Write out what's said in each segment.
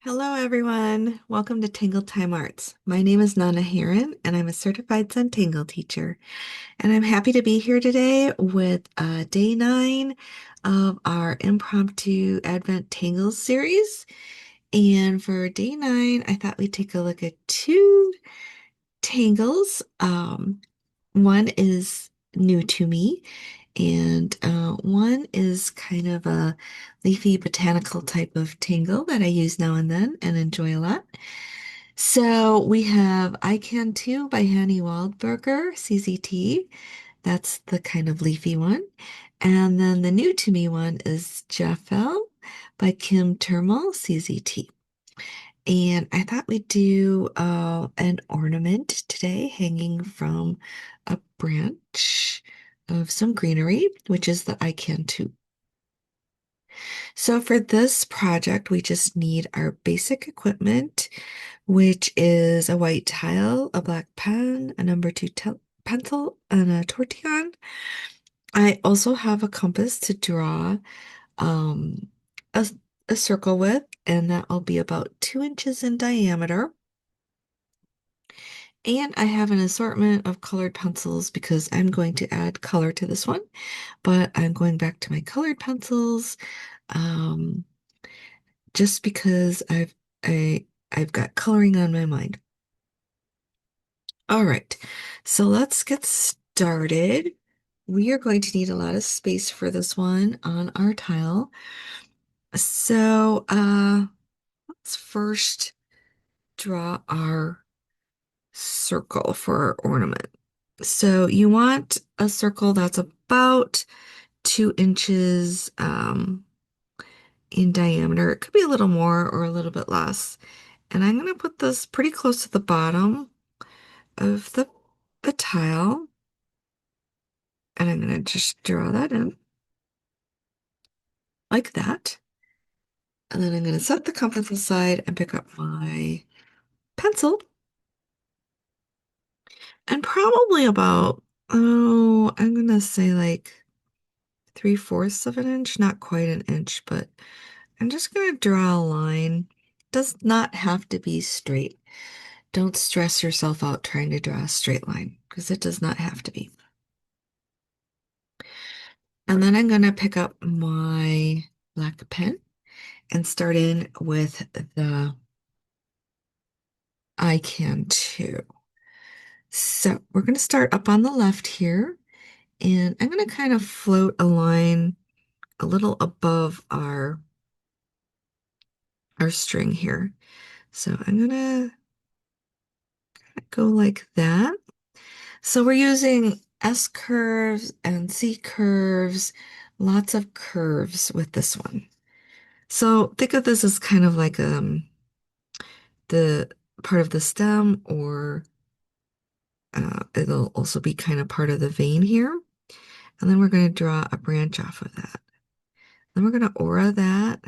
Hello, everyone. Welcome to Tangle Time Arts. My name is Nana Heron, and I'm a certified Zentangle teacher. And I'm happy to be here today with day 9 of our impromptu Advent Tangles series. And for day 9, I thought we'd take a look at two tangles. One is new to me, and one is kind of a leafy botanical type of tangle that I use now and then and enjoy a lot. So we have Icantoo by Hanny Waldburger, CZT. That's the kind of leafy one. And then the new to me one is Jaffelle by Kim Turmal, CZT. And I thought we'd do an ornament today hanging from a branch of some greenery, which is the Icantoo. So for this project, we just need our basic equipment, which is a white tile, a black pen, a number 2 pencil, and a tortillon. I also have a compass to draw um, a, a circle with, and that will be about 2 inches in diameter. And I have an assortment of colored pencils because I'm going to add color to this one, but I'm going back to my colored pencils um, just because I've got coloring on my mind. All right, so let's get started. We are going to need a lot of space for this one on our tile. So let's first draw our circle for our ornament. So you want a circle that's about 2 inches in diameter. It could be a little more or a little bit less. And I'm going to put this pretty close to the bottom of the tile. And I'm going to just draw that in like that. And then I'm going to set the compass aside and pick up my pencil. And probably about, oh, I'm going to say like 3/4 of an inch, not quite an inch, but I'm just going to draw a line. Does not have to be straight. Don't stress yourself out trying to draw a straight line because it does not have to be. And then I'm going to pick up my black pen and start in with the I can too. So we're going to start up on the left here, and I'm going to kind of float a line a little above our string here. So I'm going to go like that. So we're using S curves and C curves, lots of curves with this one. So think of this as kind of like the part of the stem, or it'll also be kind of part of the vein here. And then we're going to draw a branch off of that. Then we're going to aura that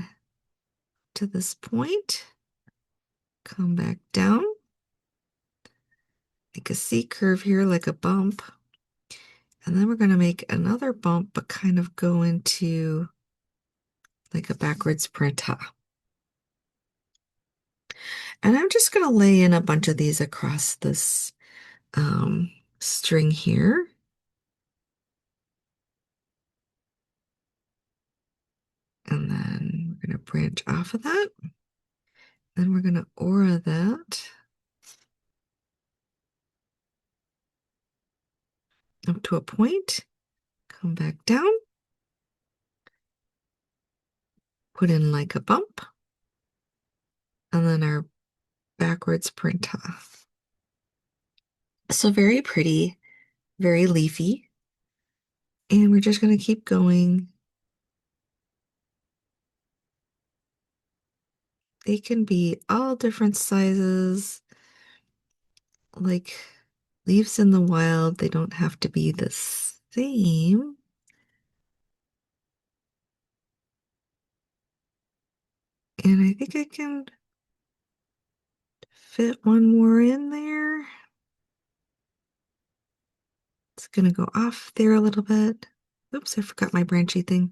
to this point, come back down, make a C curve here like a bump. And then we're going to make another bump, but kind of go into like a backwards preta. And I'm just going to lay in a bunch of these across this string here. And then we're going to branch off of that. Then we're going to aura that up to a point, come back down, put in like a bump, and then our backwards print off. So very pretty, very leafy. And we're just going to keep going. They can be all different sizes. Like leaves in the wild, they don't have to be the same. And I think I can fit one more in there. It's going to go off there a little bit. Oops, I forgot my branchy thing.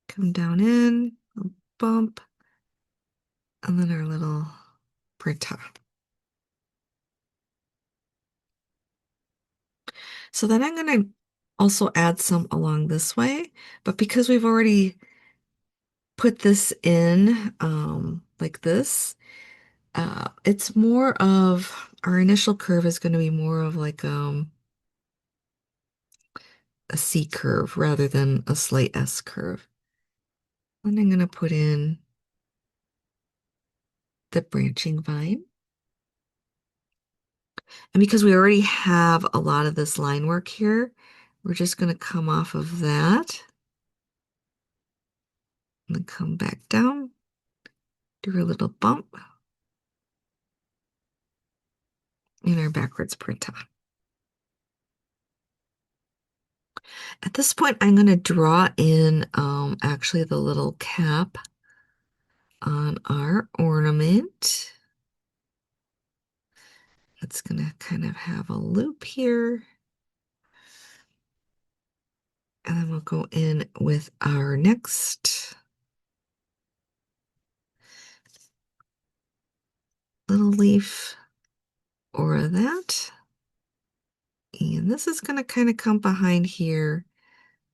Come down in, a bump, And then our little Brita. So then I'm going to also add some along this way, but because we've already put this in like this, it's more of our initial curve is going to be more of like a C curve rather than a slight S curve. And I'm going to put in the branching vine. And because we already have a lot of this line work here, we're just going to come off of that and then come back down, do a little bump in our backwards print. At this point, I'm going to draw in actually the little cap on our ornament. It's going to kind of have a loop here. And then we'll go in with our next little leaf or that. And this is going to kind of come behind here.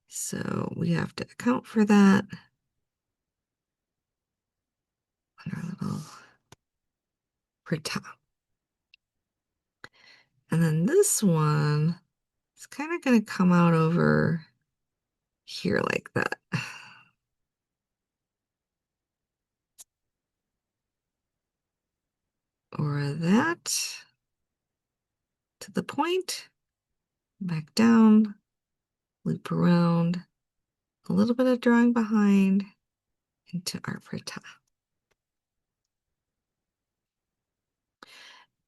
So we have to account for that. On our little prita. And then this one is kind of going to come out over here like that. Or that to the point, back down, loop around, a little bit of drawing behind into our prita.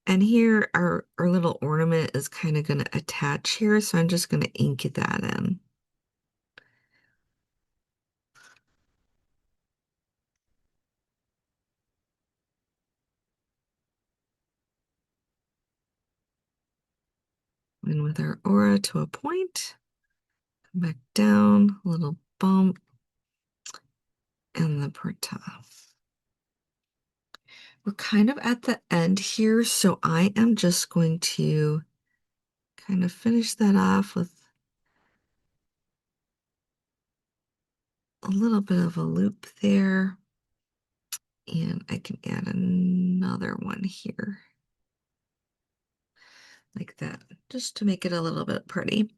And here our little ornament is kind of going to attach here, so I'm just going to ink that in. And with our aura to a point, come back down, a little bump, and the prita. We're kind of at the end here, so I am just going to kind of finish that off with a little bit of a loop there. And I can add another one here, like that, just to make it a little bit pretty.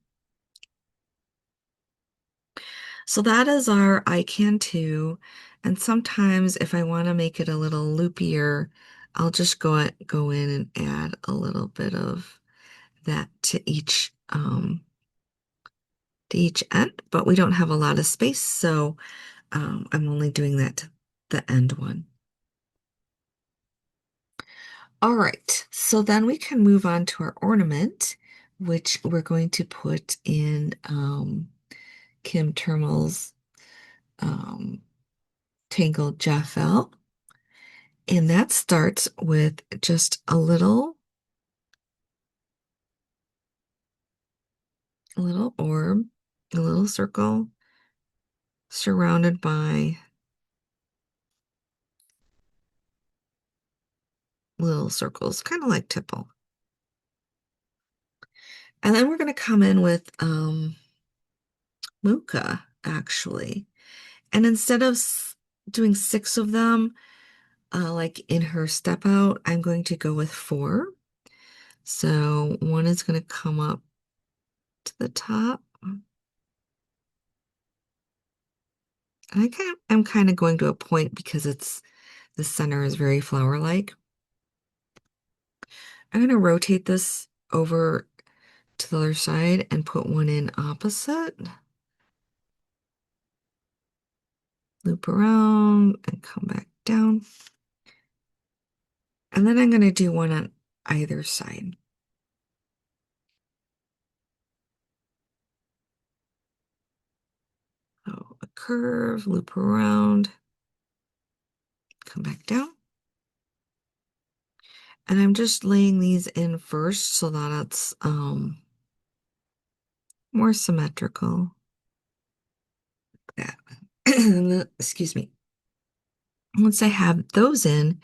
So that is our Icantoo. And sometimes if I want to make it a little loopier, I'll just go in and add a little bit of that to each end, but we don't have a lot of space, so I'm only doing that to the end one. All right, so then we can move on to our ornament, which we're going to put in Kim Turmal's Tangled Jaffelle. And that starts with just a little orb, a little circle surrounded by little circles, kind of like tipple. And then we're going to come in with Muka, actually. And instead of doing 6 of them, like in her step out, I'm going to go with 4. So one is going to come up to the top. And I'm kind of going to a point because the center is very flower-like. I'm going to rotate this over to the other side and put one in opposite. Loop around and come back down. And then I'm going to do one on either side. So a curve, loop around, come back down. And I'm just laying these in first so that it's more symmetrical. Like that. Excuse me. Once I have those in,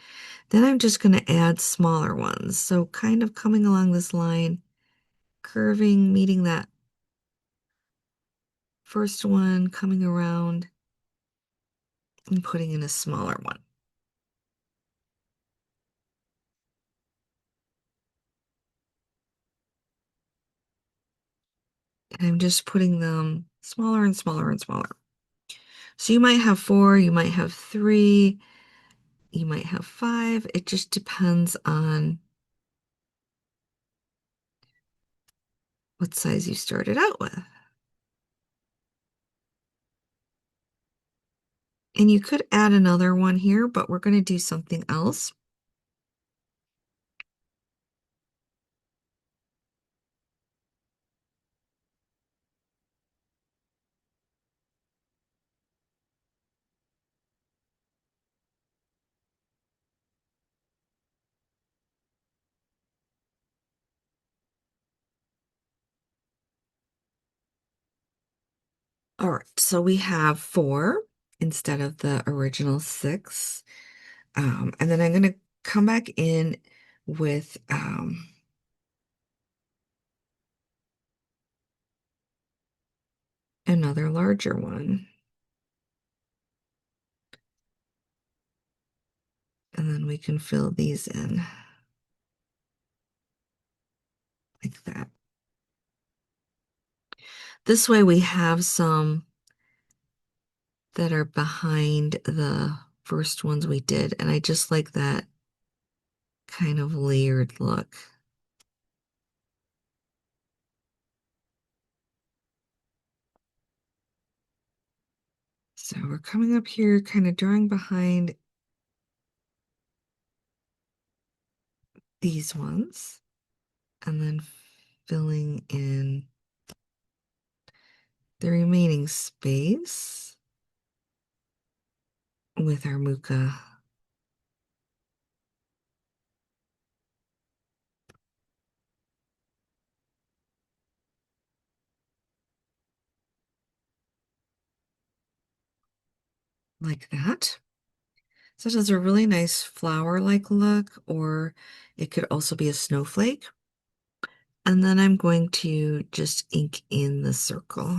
then I'm just going to add smaller ones. So kind of coming along this line, curving, meeting that first one, coming around and putting in a smaller one. And I'm just putting them smaller and smaller and smaller. So you might have four, you might have three, you might have five. It just depends on what size you started out with. And you could add another one here, but we're going to do something else. All right, so we have four instead of the original six. And then I'm going to come back in with another larger one. And then we can fill these in like that. This way we have some that are behind the first ones we did. And I just like that kind of layered look. So we're coming up here, kind of drawing behind these ones and then filling in the remaining space with our muka. Like that. So it has a really nice flower-like look, or it could also be a snowflake. And then I'm going to just ink in the circle.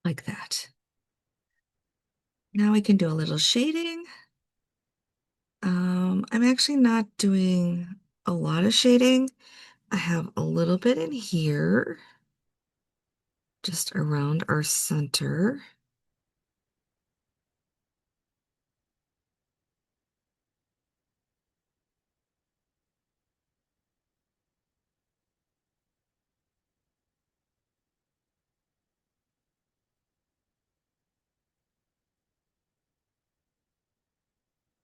Like that. Now we can do a little shading. I'm actually not doing a lot of shading. I have a little bit in here, just around our center.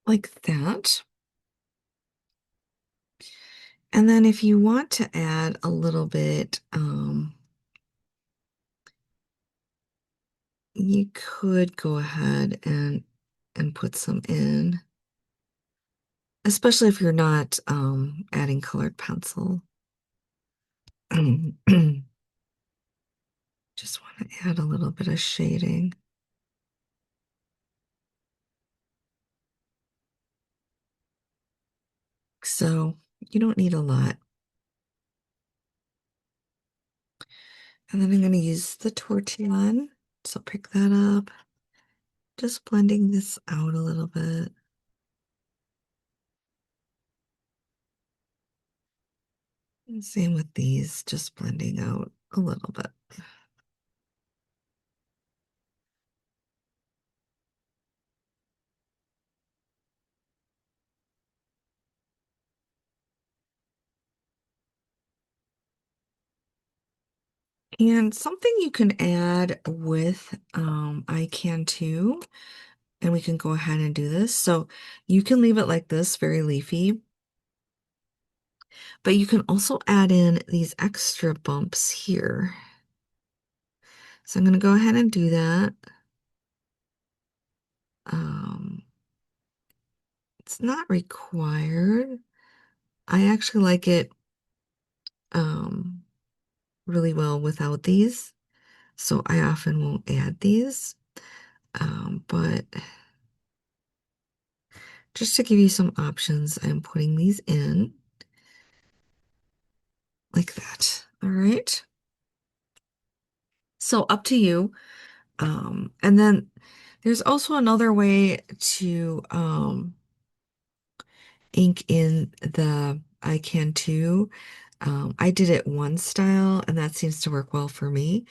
Like that. And then if you want to add a little bit, you could go ahead and put some in, especially if you're not adding colored pencil. Just want to add a little bit of shading. So you don't need a lot. And then I'm going to use the tortillon. So pick that up. Just blending this out a little bit. And same with these, just blending out a little bit. And something you can add with Icantoo, and we can go ahead and do this. So you can leave it like this, very leafy. But you can also add in these extra bumps here. So I'm going to go ahead and do that. It's not required. I actually like it um, really well without these, so I often won't add these. But just to give you some options, I'm putting these in like that. All right. So up to you. And then there's also another way to ink in the Icantoo. I did it one style, and that seems to work well for me.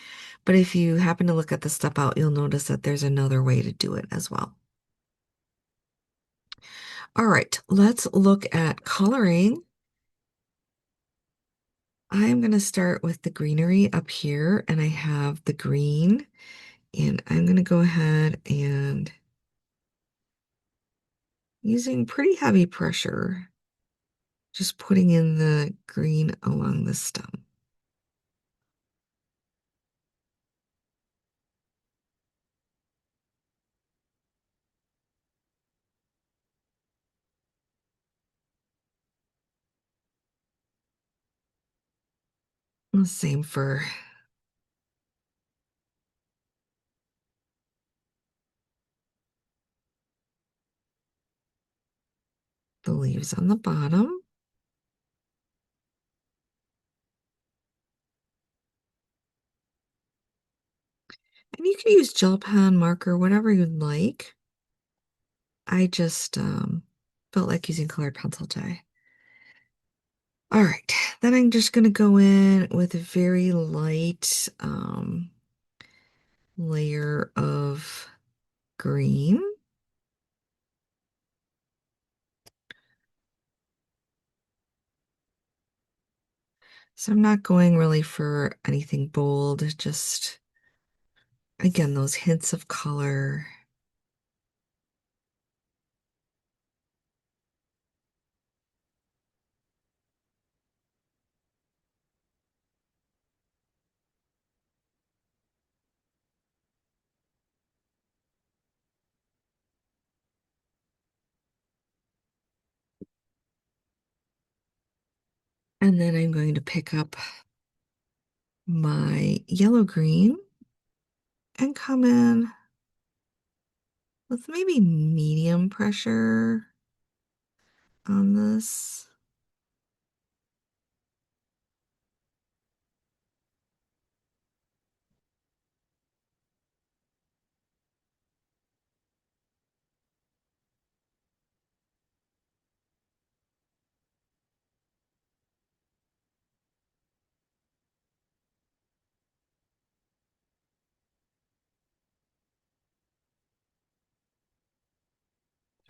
But if you happen to look at the step out, you'll notice that there's another way to do it as well. All right, let's look at coloring. I'm going to start with the greenery up here, and I have the green, and I'm going to go ahead and using pretty heavy pressure, just putting in the green along the stem. The same for the leaves on the bottom. And you can use gel pen, marker, whatever you'd like. I just felt like using colored pencil today. All right, then I'm just going to go in with a very light layer of green. So I'm not going really for anything bold, just again, those hints of color. And then I'm going to pick up my yellow green and come in with maybe medium pressure on this.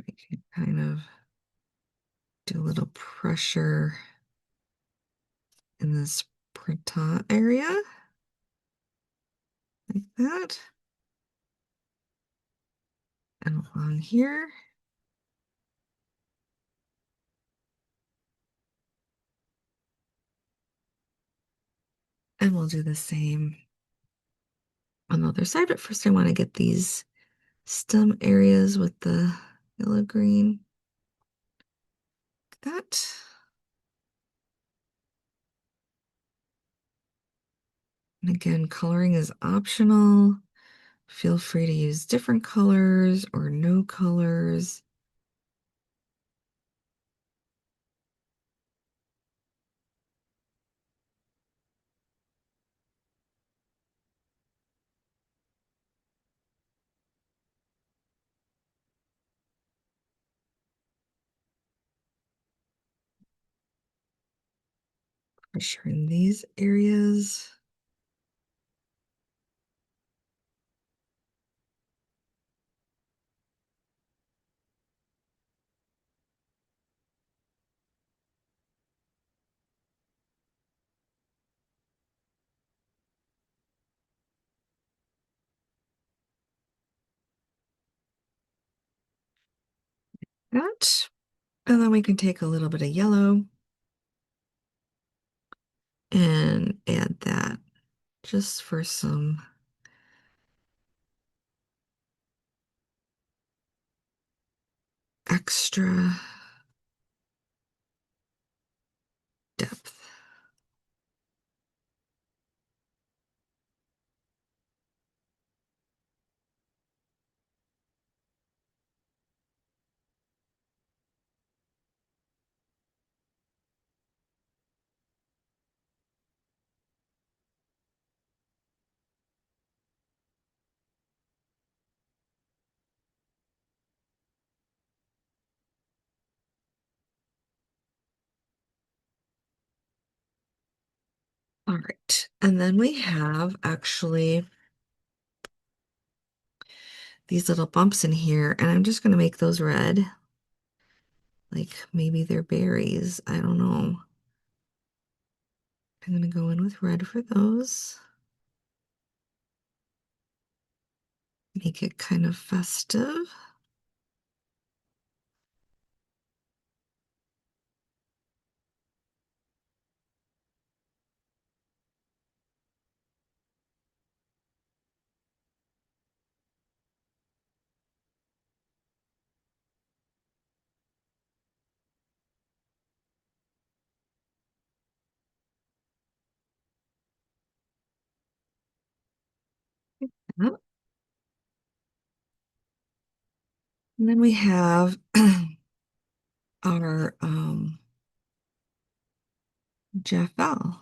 We can kind of do a little pressure in this printout area like that. And along here. And we'll do the same on the other side, but first I want to get these stem areas with the yellow green. Like that. And again, coloring is optional. Feel free to use different colors or no colors. Pressure in these areas. That. And then we can take a little bit of yellow and add that just for some extra depth. All right, and then we have actually these little bumps in here, and I'm just going to make those red. Like maybe they're berries. I don't know. I'm going to go in with red for those. Make it kind of festive. Yep. And then we have our Jaffelle.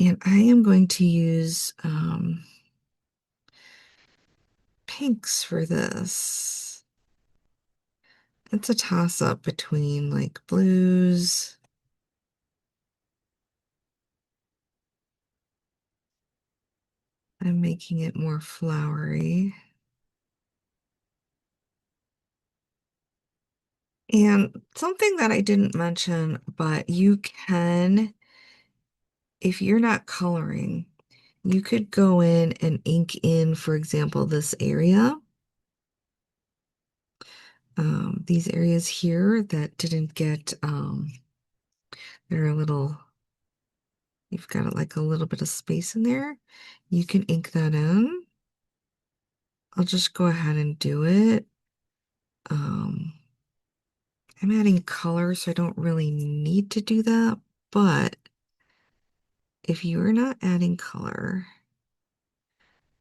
And I am going to use pinks for this. It's a toss-up between like blues. I'm making it more flowery. And something that I didn't mention, but you can, if you're not coloring, you could go in and ink in, for example, this area. These areas here that didn't get, they're a little, you've got like a little bit of space in there. You can ink that in. I'll just go ahead and do it. Um, I'm adding color, so I don't really need to do that. But if you are not adding color,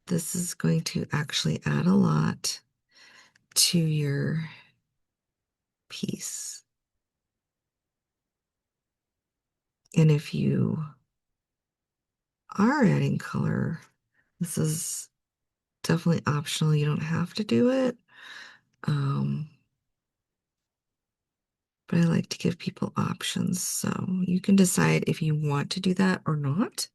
this is going to actually add a lot to your piece. And if you are adding color, this is definitely optional. You don't have to do it. Um, but I like to give people options. So you can decide if you want to do that or not.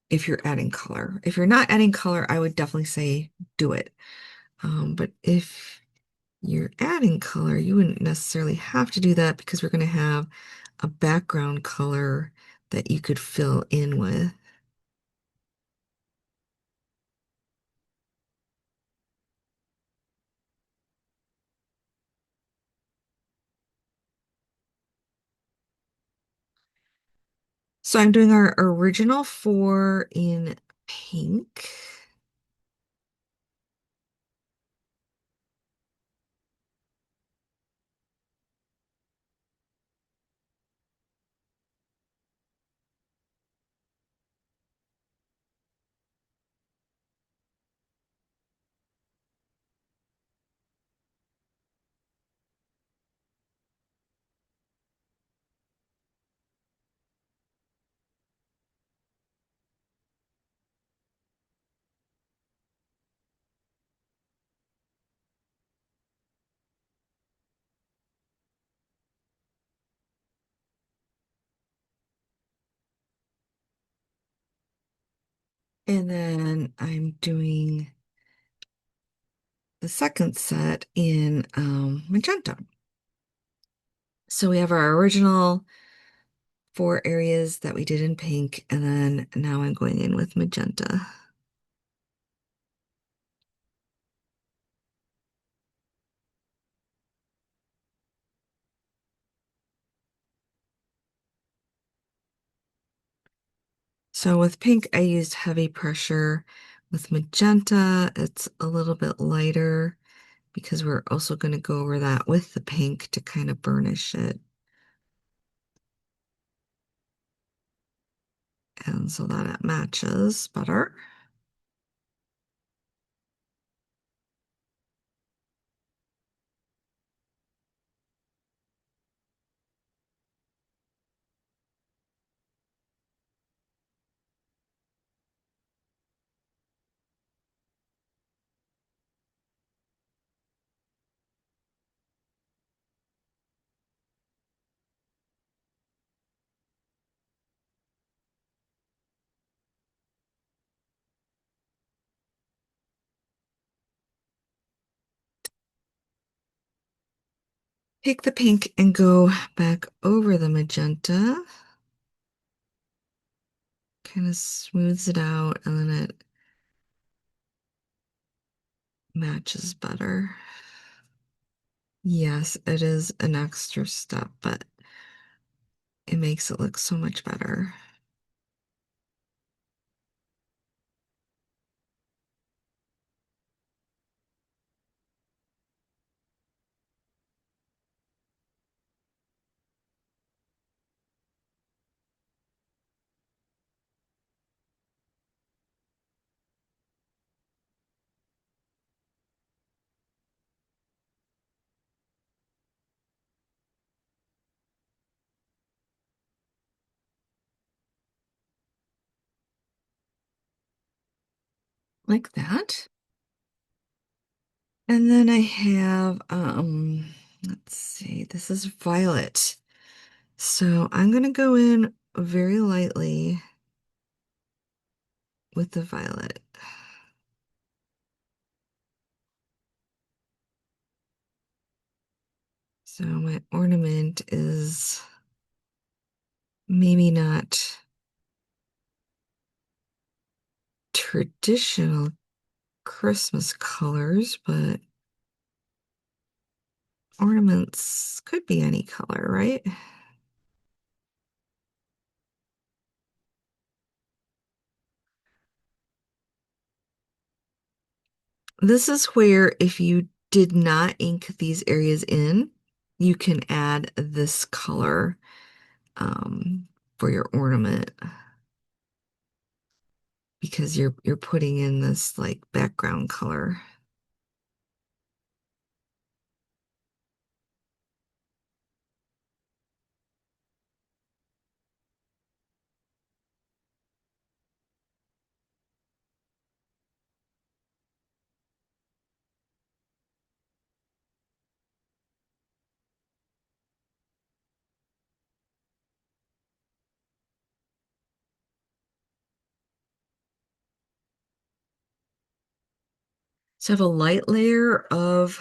If you're adding color. If you're not adding color, I would definitely say do it. But if you're adding color, you wouldn't necessarily have to do that because we're going to have a background color that you could fill in with. So I'm doing our original four in pink. And then I'm doing the second set in magenta. So we have our original four areas that we did in pink, and then now I'm going in with magenta. So with pink, I used heavy pressure. With magenta, it's a little bit lighter because we're also going to go over that with the pink to kind of burnish it. And so that it matches better. Take the pink and go back over the magenta. Kind of smooths it out and then it matches better. Yes, it is an extra step, but it makes it look so much better. Like that. And then I have, let's see, this is violet. So I'm gonna go in very lightly with the violet. So my ornament is maybe not traditional Christmas colors, but ornaments could be any color, right? This is where if you did not ink these areas in, you can add this color for your ornament because you're putting in this like background color. So I have a light layer of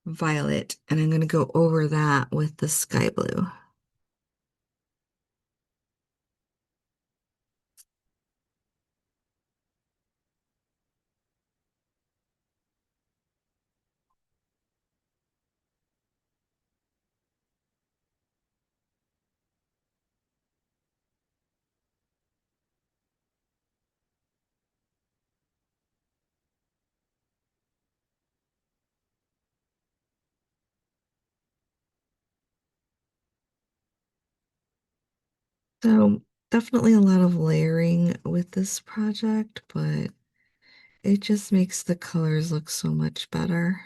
violet, and I'm going to go over that with the sky blue. So definitely a lot of layering with this project, but it just makes the colors look so much better.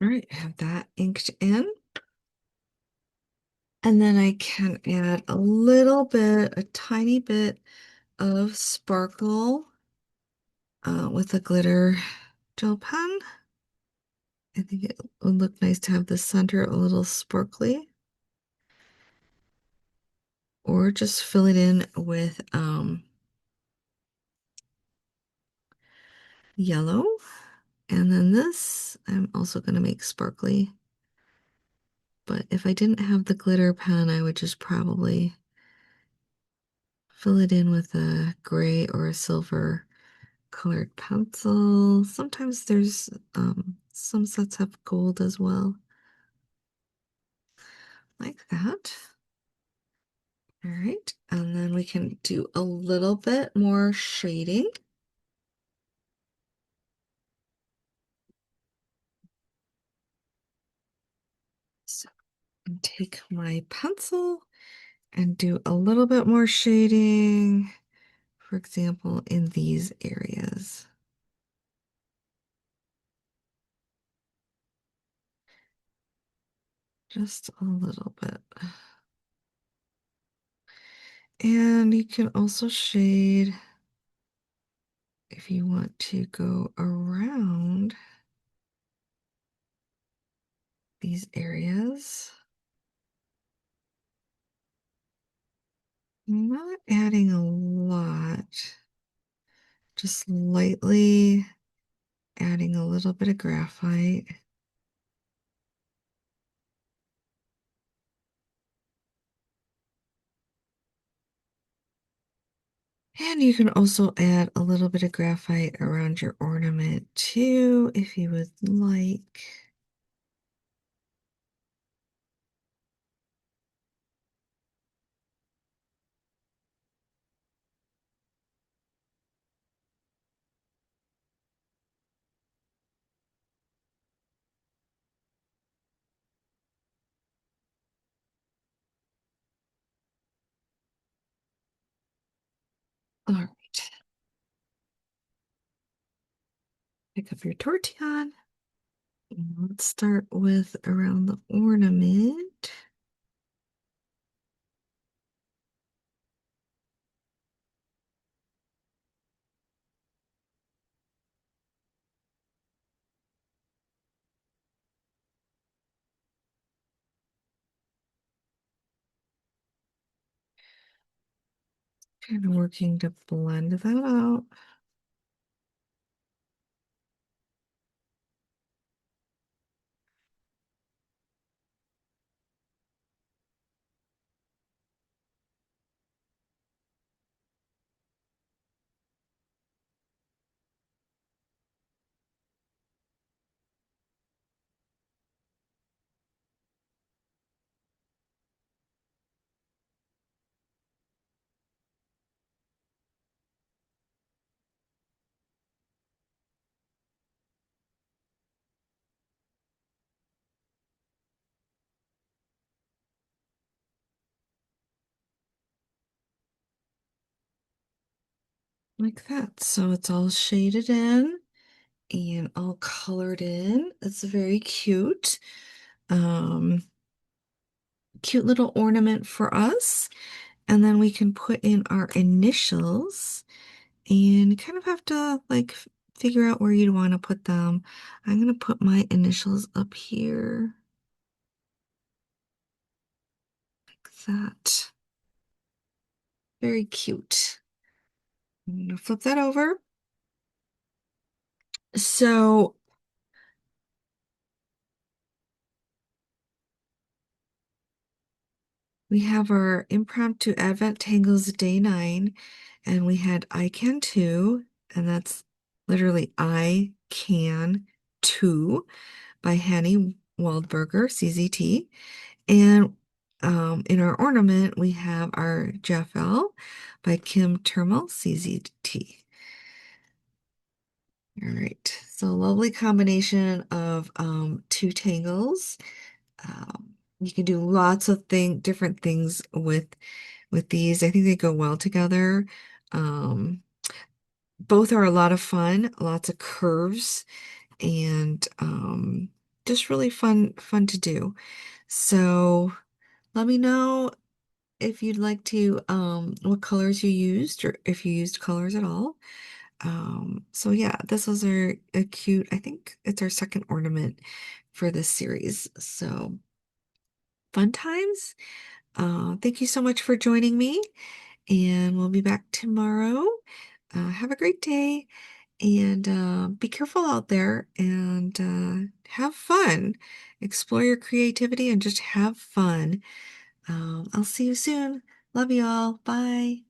All right, have that inked in. And then I can add a little bit, a tiny bit of sparkle with a glitter gel pen. I think it would look nice to have the center a little sparkly. Or just fill it in with yellow. And then this, I'm also going to make sparkly. But if I didn't have the glitter pen, I would just probably fill it in with a gray or a silver colored pencil. Sometimes there's some sets have gold as well, like that. All right, and then we can do a little bit more shading. So take my pencil and do a little bit more shading, for example, in these areas. Just a little bit. And you can also shade if you want to go around these areas. Not adding a lot, just lightly adding a little bit of graphite. And you can also add a little bit of graphite around your ornament too, if you would like. All right. Pick up your tortillon. And let's start with around the ornament. Kind of working to blend that out. Like that. So it's all shaded in and all colored in. It's very cute. Um, Cute little ornament for us. And then we can put in our initials and you kind of have to like figure out where you'd want to put them. I'm going to put my initials up here like that. Very cute. I'm going to flip that over. So we have our impromptu Advent Tangles Day 9, and we had Icantoo, and that's literally I Can Too by Hanny Waldburger, CZT. And in our ornament, we have our Jaffelle by Kim Turmal, CZT. All right, so lovely combination of two tangles. You can do lots of different things with these. I think they go well together. Um, both are a lot of fun, lots of curves, and just really fun to do. So let me know if you'd like to what colors you used or if you used colors at all. So yeah, this was a cute, I think it's our second ornament for this series. So fun times. Thank you so much for joining me, and we'll be back tomorrow. Have a great day, and be careful out there, and have fun. Explore your creativity and just have fun. I'll see you soon. Love you all. Bye.